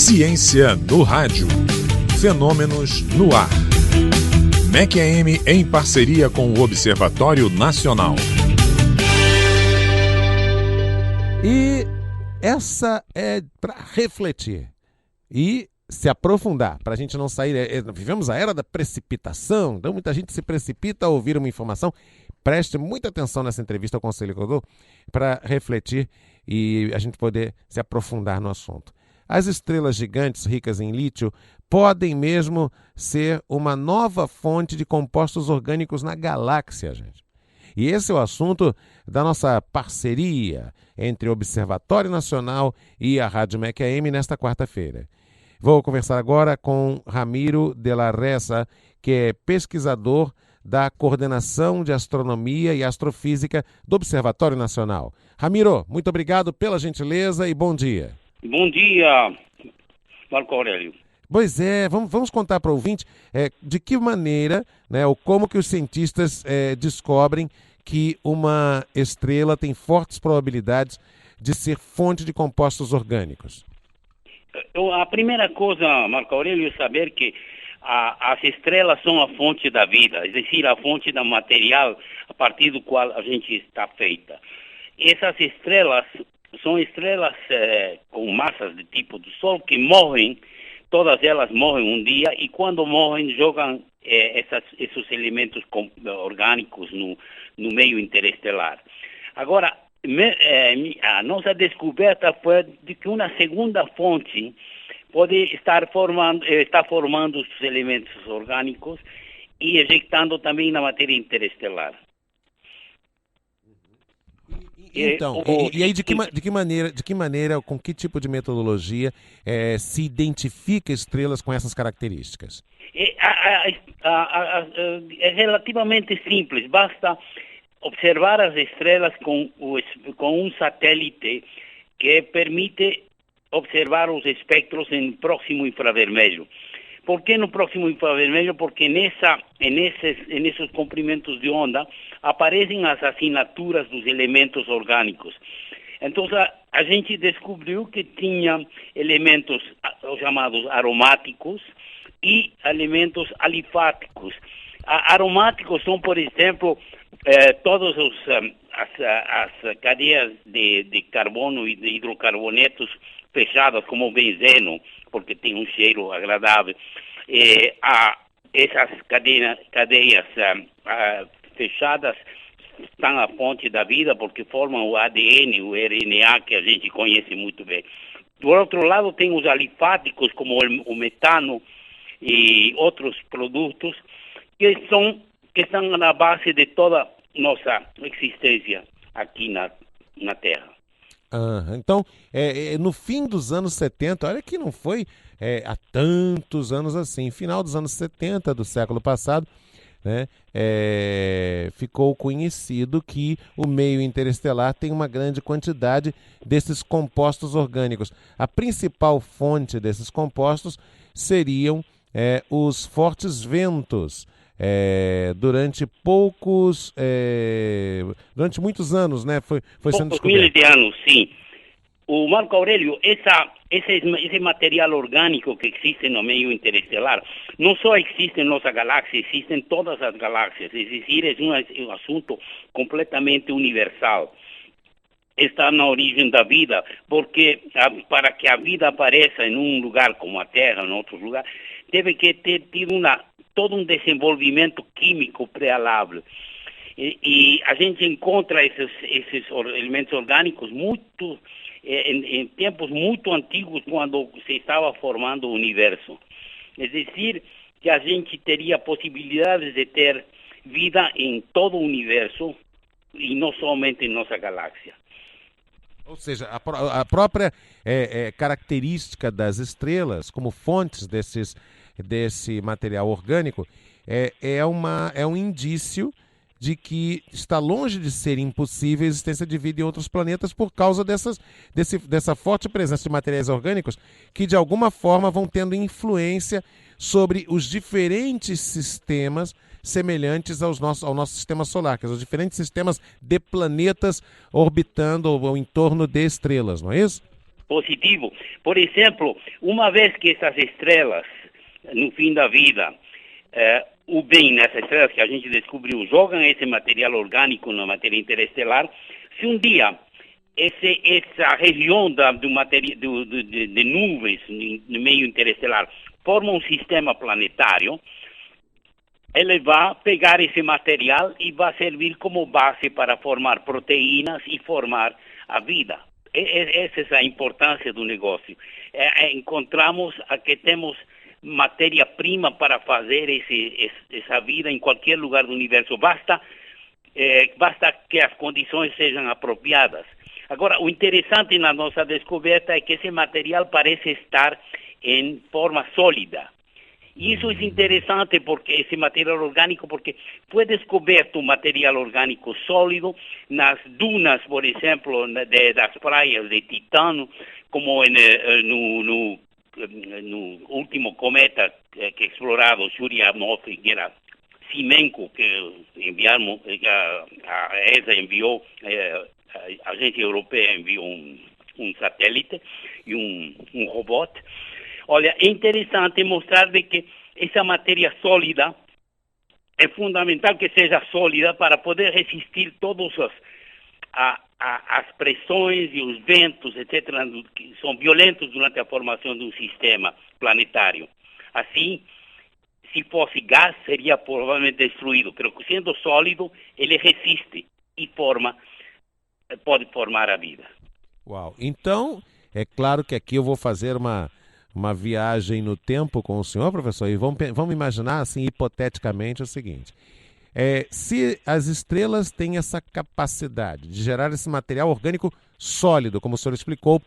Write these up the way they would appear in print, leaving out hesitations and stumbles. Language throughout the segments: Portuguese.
Ciência no rádio. Fenômenos no ar. MEC-AM em parceria com o Observatório Nacional. E essa é para refletir e se aprofundar, para a gente não sair. Vivemos a era da precipitação, então muita gente se precipita a ouvir uma informação. Preste muita atenção nessa entrevista ao Conselho que eu dou para refletir e a gente poder se aprofundar no assunto. As estrelas gigantes ricas em lítio podem mesmo ser uma nova fonte de compostos orgânicos na galáxia, gente. E esse é o assunto da nossa parceria entre o Observatório Nacional e a Rádio MEC-AM nesta quarta-feira. Vou conversar agora com Ramiro de la Reza, que é pesquisador da Coordenação de Astronomia e Astrofísica do Observatório Nacional. Ramiro, muito obrigado pela gentileza e bom dia. Bom dia, Marco Aurélio. Pois é, vamos contar para o ouvinte de que maneira, ou como que os cientistas descobrem que uma estrela tem fortes probabilidades de ser fonte de compostos orgânicos. A primeira coisa, Marco Aurélio, é saber que as estrelas são a fonte da vida, é decir, a fonte do material a partir do qual a gente está feita. Essas estrelas são estrelas com massas de tipo do Sol que morrem, todas elas morrem um dia e quando morrem jogam esses elementos orgânicos no meio interestelar. Agora, a nossa descoberta foi de que uma segunda fonte pode estar formando os elementos orgânicos e ejectando também na matéria interestelar. Então, e aí de que maneira, com que tipo de metodologia se identifica estrelas com essas características? É relativamente simples, basta observar as estrelas com um satélite que permite observar os espectros em próximo infravermelho. Por que no próximo infravermelho? Porque nesses comprimentos de onda aparecem as assinaturas dos elementos orgânicos. Então a gente descobriu que tinha elementos chamados aromáticos e elementos alifáticos. Aromáticos são, por exemplo, todas as cadeias de carbono e de hidrocarbonetos fechadas, como o benzeno, porque tem um cheiro agradável. Essas cadeias fechadas estão a fonte da vida, porque formam o ADN, o RNA, que a gente conhece muito bem. Do outro lado, tem os alifáticos, como o metano e outros produtos, que estão na base de toda nossa existência aqui na Terra. Então, no fim dos anos 70, olha que não foi há tantos anos assim, final dos anos 70 do século passado, ficou conhecido que o meio interestelar tem uma grande quantidade desses compostos orgânicos. A principal fonte desses compostos seriam os fortes ventos, durante muitos anos, foi sendo descoberto. Milhares de anos, sim. O Marco Aurélio, esse material orgânico que existe no meio interestelar, não só existe em nossa galáxia, existe em todas as galáxias. É decir, é um assunto completamente universal. Está na origem da vida, porque para que a vida apareça em um lugar como a Terra, em outro lugar, teve que ter tido todo um desenvolvimento químico prealável. E a gente encontra esses elementos orgânicos em tempos muito antigos, quando se estava formando o universo. É decir, que a gente teria possibilidades de ter vida em todo o universo e não somente em nossa galáxia. Ou seja, a própria característica das estrelas como fontes desse material orgânico é um indício de que está longe de ser impossível a existência de vida em outros planetas por causa dessa forte presença de materiais orgânicos que, de alguma forma, vão tendo influência sobre os diferentes sistemas semelhantes ao nosso sistema solar, que são os diferentes sistemas de planetas orbitando ou em torno de estrelas, não é isso? positivo. Por exemplo, uma vez que essas estrelas, no fim da vida, o bem nessas estrelas que a gente descobriu, jogam esse material orgânico na matéria interestelar, se um dia essa região de nuvens no meio interestelar forma um sistema planetário, ele vai pegar esse material e vai servir como base para formar proteínas e formar a vida. Essa é a importância do negócio. Encontramos que temos matéria-prima para fazer essa vida em qualquer lugar do universo. Basta que as condições sejam apropriadas. Agora, o interessante na nossa descoberta é que esse material parece estar em forma sólida. E isso é interessante porque esse material orgânico, porque foi descoberto um material orgânico sólido nas dunas, por exemplo, das praias de Titano, como no último cometa que explorado, Churyumov, que era Simenko, que enviamos, a ESA enviou, a agência europeia enviou um satélite e um robô. Olha, é interessante mostrar que essa matéria sólida é fundamental que seja sólida para poder resistir todas as pressões e os ventos, etc., que são violentos durante a formação de um sistema planetário. Assim, se fosse gás, seria provavelmente destruído, mas sendo sólido, ele resiste e pode formar a vida. Uau! Então, é claro que aqui eu vou fazer uma viagem no tempo com o senhor, professor, e vamos imaginar, assim, hipoteticamente, o seguinte. Se as estrelas têm essa capacidade de gerar esse material orgânico sólido, como o senhor explicou,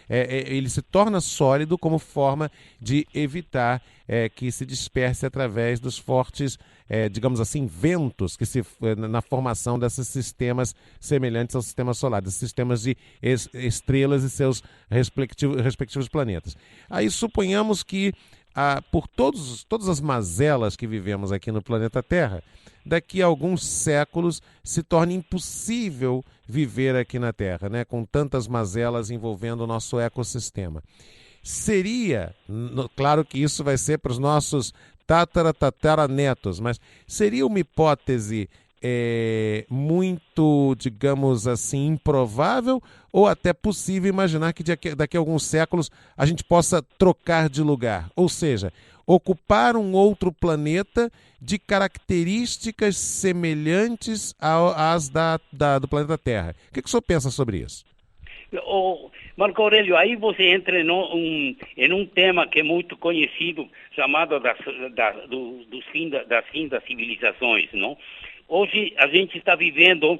ele se torna sólido como forma de evitar que se disperse através dos fortes, digamos assim, ventos na formação desses sistemas semelhantes ao sistema solar, desses sistemas de estrelas e seus respectivos planetas. Aí suponhamos que por todas as mazelas que vivemos aqui no planeta Terra, daqui a alguns séculos se torne impossível viver aqui na Terra, né? Com tantas mazelas envolvendo o nosso ecossistema. Seria, claro que isso vai ser para os nossos tataranetos, mas seria uma hipótese muito, digamos assim, improvável ou até possível imaginar que daqui a alguns séculos a gente possa trocar de lugar, ou seja, ocupar um outro planeta de características semelhantes às do planeta Terra. O que o senhor pensa sobre isso? Marco Aurélio, aí você entra em um tema que é muito conhecido, chamado das fins das civilizações, não? Hoje a gente está vivendo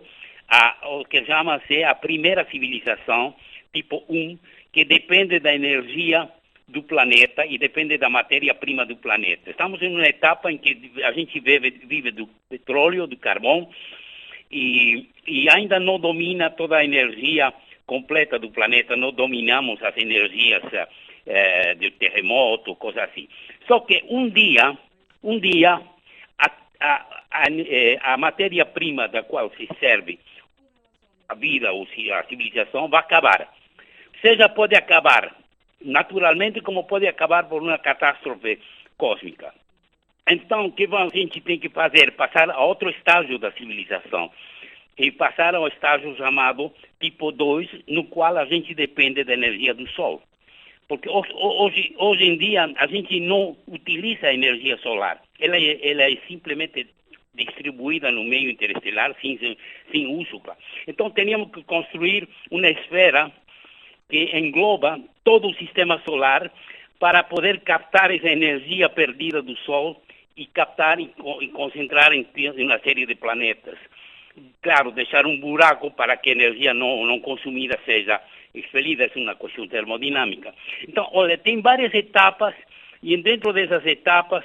o que chama-se a primeira civilização, tipo 1, que depende da energia do planeta e depende da matéria-prima do planeta. Estamos em uma etapa em que a gente vive do petróleo, do carvão, e ainda não domina toda a energia completa do planeta, não dominamos as energias do terremoto, coisa assim. Só que um dia a matéria-prima da qual se serve a vida ou a civilização vai acabar. Seja pode acabar naturalmente, como pode acabar por uma catástrofe cósmica. Então, o que a gente tem que fazer? Passar a outro estágio da civilização. E passar ao estágio chamado tipo 2, no qual a gente depende da energia do Sol. Porque hoje em dia a gente não utiliza a energia solar. Ela é simplesmente distribuída no meio interestelar sem uso. Então teríamos que construir uma esfera que engloba todo o sistema solar para poder captar essa energia perdida do Sol e captar e concentrar em uma série de planetas. Claro, deixar um buraco para que a energia não consumida seja expelida, é uma questão termodinâmica. Então, olha, tem várias etapas e dentro dessas etapas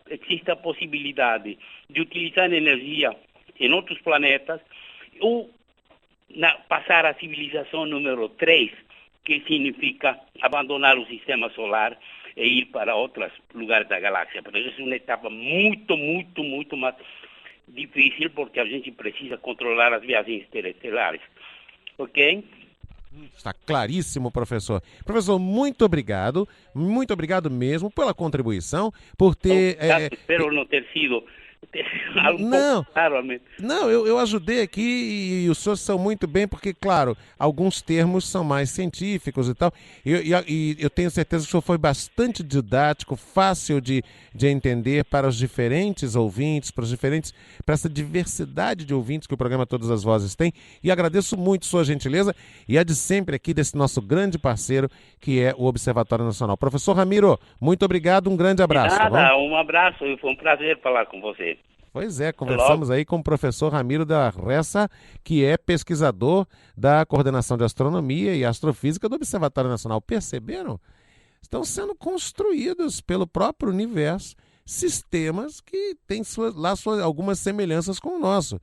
existe a possibilidade de utilizar energia em outros planetas ou passar à civilização número 3, que significa abandonar o sistema solar e ir para outros lugares da galáxia. Mas essa é uma etapa muito mais difícil porque a gente precisa controlar as viagens interestelares. Ok? Está claríssimo, professor. Professor, muito obrigado mesmo pela contribuição, por ter... Espero não ter sido algo Não, eu ajudei aqui e os senhores são muito bem, porque, claro, alguns termos são mais científicos e tal, e eu tenho certeza que o senhor foi bastante didático, fácil de entender para os diferentes ouvintes, para essa diversidade de ouvintes que o programa Todas as Vozes tem, e agradeço muito sua gentileza e a de sempre aqui desse nosso grande parceiro, que é o Observatório Nacional. Professor Ramiro, muito obrigado, um grande abraço. Nada, um abraço, foi um prazer falar com você. Pois é, conversamos aí com o professor Ramiro da Ressa, que é pesquisador da Coordenação de Astronomia e Astrofísica do Observatório Nacional. Perceberam? Estão sendo construídos pelo próprio universo sistemas que têm algumas semelhanças com o nosso.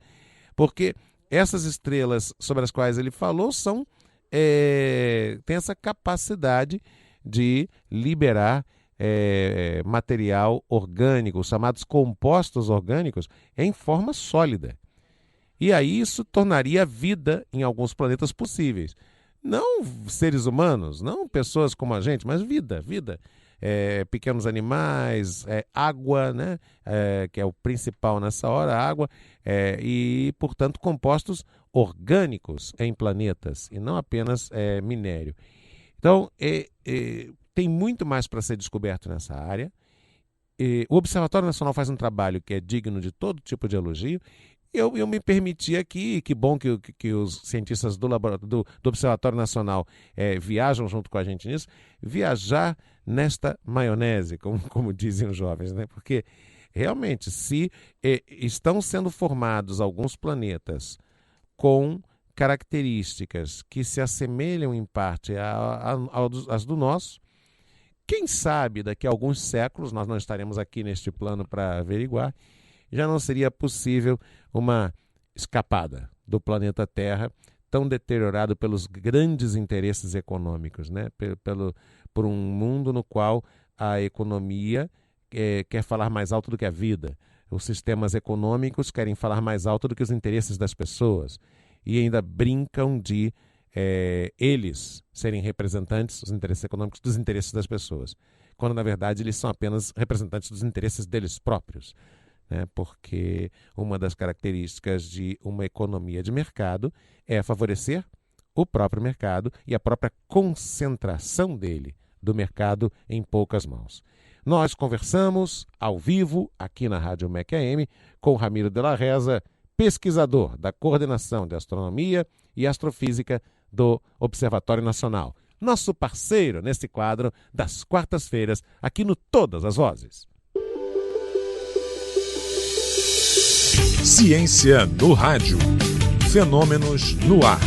Porque essas estrelas sobre as quais ele falou têm essa capacidade de liberar material orgânico, chamados compostos orgânicos, em forma sólida. E aí isso tornaria a vida em alguns planetas possíveis. Não seres humanos, não pessoas como a gente, mas vida. Pequenos animais, água, né? Que é o principal nessa hora, água, e, portanto, compostos orgânicos em planetas, e não apenas minério. Então, tem muito mais para ser descoberto nessa área. O Observatório Nacional faz um trabalho que é digno de todo tipo de elogio. Eu me permiti aqui, que bom que os cientistas do Observatório Nacional viajam junto com a gente nisso, viajar nesta maionese, como dizem os jovens, né? Porque realmente, se estão sendo formados alguns planetas com características que se assemelham em parte às do nosso, quem sabe daqui a alguns séculos, nós não estaremos aqui neste plano para averiguar, já não seria possível uma escapada do planeta Terra, tão deteriorado pelos grandes interesses econômicos, né? Por um mundo no qual a economia quer falar mais alto do que a vida. Os sistemas econômicos querem falar mais alto do que os interesses das pessoas. E ainda brincam de eles serem representantes, os interesses econômicos, dos interesses das pessoas, quando na verdade eles são apenas representantes dos interesses deles próprios, né? Porque uma das características de uma economia de mercado é favorecer o próprio mercado e a própria concentração do mercado em poucas mãos. Nós conversamos ao vivo aqui na Rádio MEC AM com Ramiro de la Reza, pesquisador da Coordenação de Astronomia e Astrofísica do Observatório Nacional. Nosso parceiro nesse quadro das quartas-feiras, aqui no Todas as Vozes. Ciência no rádio. Fenômenos no ar.